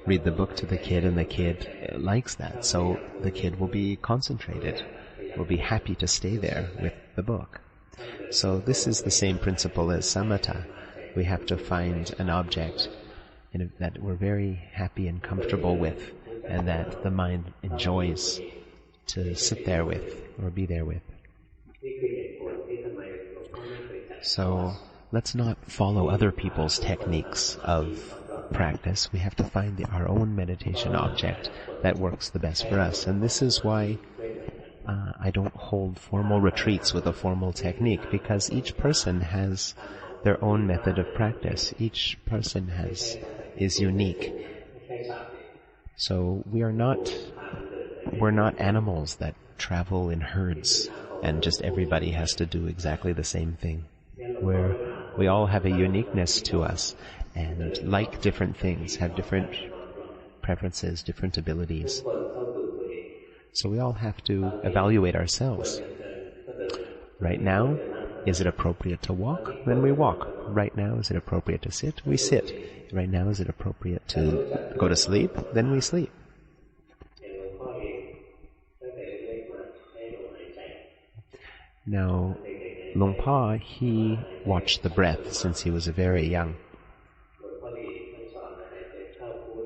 read the book to the kid, and the kid likes that. So the kid will be concentrated, will be happy to stay there with the book. So this is the same principle as samatha. We have to find an object that we're very happy and comfortable with, and that the mind enjoys to sit there with or be there with. So let's not follow other people's techniques of practice. We have to find our own meditation object that works the best for us. And this is why I don't hold formal retreats with a formal technique, because each person has their own method of practice. Each person is unique. So we're not animals that travel in herds and just everybody has to do exactly the same thing. We all have a uniqueness to us and like different things, have different preferences, different abilities. So we all have to evaluate ourselves. Right now, is it appropriate to walk? Then we walk. Right now, is it appropriate to sit? We sit. Right now, is it appropriate to go to sleep? Then we sleep. Now, Luang Pa, he watched the breath since he was very young.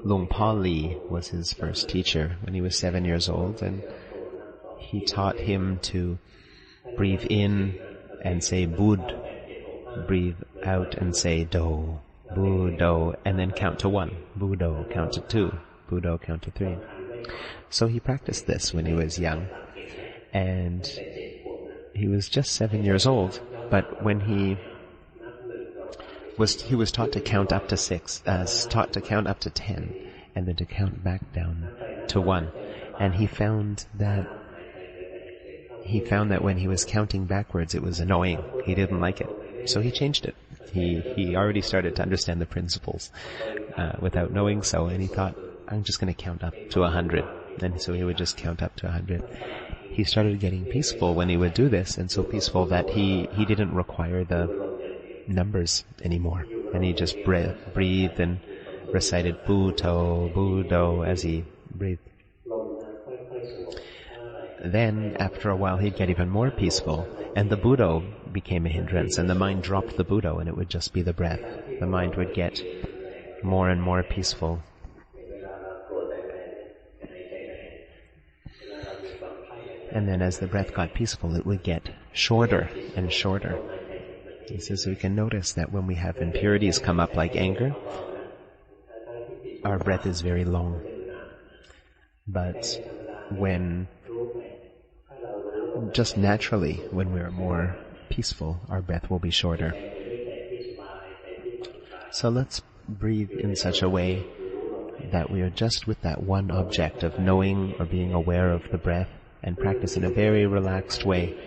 Luang Pa Li was his first teacher when he was 7 years old, and he taught him to breathe in and say Bud, breathe out and say Do, Bu-Do, and then count to 1. Bu-Do, count to 2. Bu-Do, count to 3. So he practiced this when he was young, and he was just 7 years old, but when he was taught to count up to 6, taught to count up to 10, and then to count back down to 1. And he found that when he was counting backwards, it was annoying. He didn't like it, so he changed it. He already started to understand the principles without knowing so, and he thought, I'm just going to count up to 100. And so he would just count up to 100. He started getting peaceful when he would do this, and so peaceful that he didn't require the numbers anymore. And he just breathed and recited Bu-To, Bu-Do as he breathed. Then, after a while, he'd get even more peaceful, and the Bu-Do became a hindrance, and the mind dropped the Bu-Do, and it would just be the breath. The mind would get more and more peaceful. And then as the breath got peaceful, it would get shorter and shorter. He says we can notice that when we have impurities come up like anger, our breath is very long. But when, just naturally, when we're more peaceful, our breath will be shorter. So let's breathe in such a way that we are just with that one object of knowing or being aware of the breath, and practice in a very relaxed way.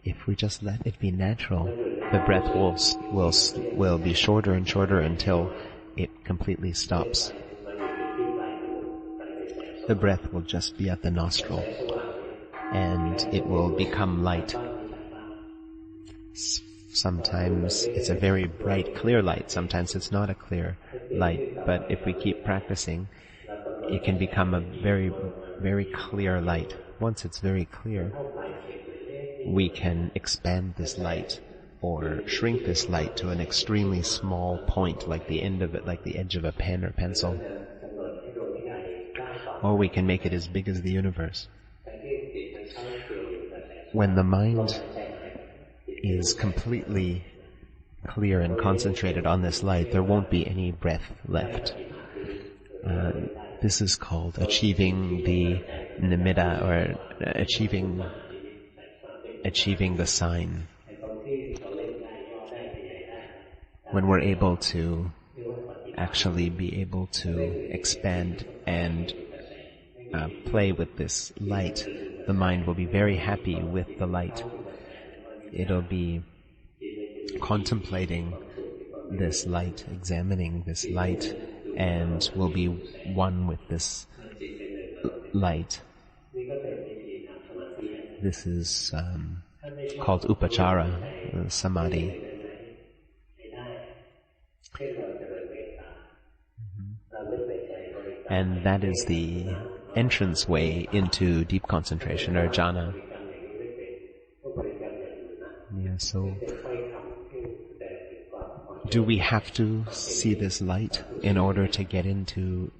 If we just let it be natural, the breath will be shorter and shorter until it completely stops. The breath will just be at the nostril, and it will become light. Sometimes it's a very bright, clear light. Sometimes it's not a clear light. But if we keep practicing, it can become a very, very clear light. Once it's very clear, we can expand this light or shrink this light to an extremely small point, like the end of it, like the edge of a pen or pencil. Or we can make it as big as the universe. When the mind is completely clear and concentrated on this light, there won't be any breath left. This is called achieving the nimitta, or achieving the sign. When we're able to actually be able to expand and play with this light, the mind will be very happy with the light. It'll be contemplating this light, examining this light, and will be one with this light. This is called upachara, samadhi. And that is the entrance way into deep concentration, or jhana. Yeah, so do we have to see this light in order to get into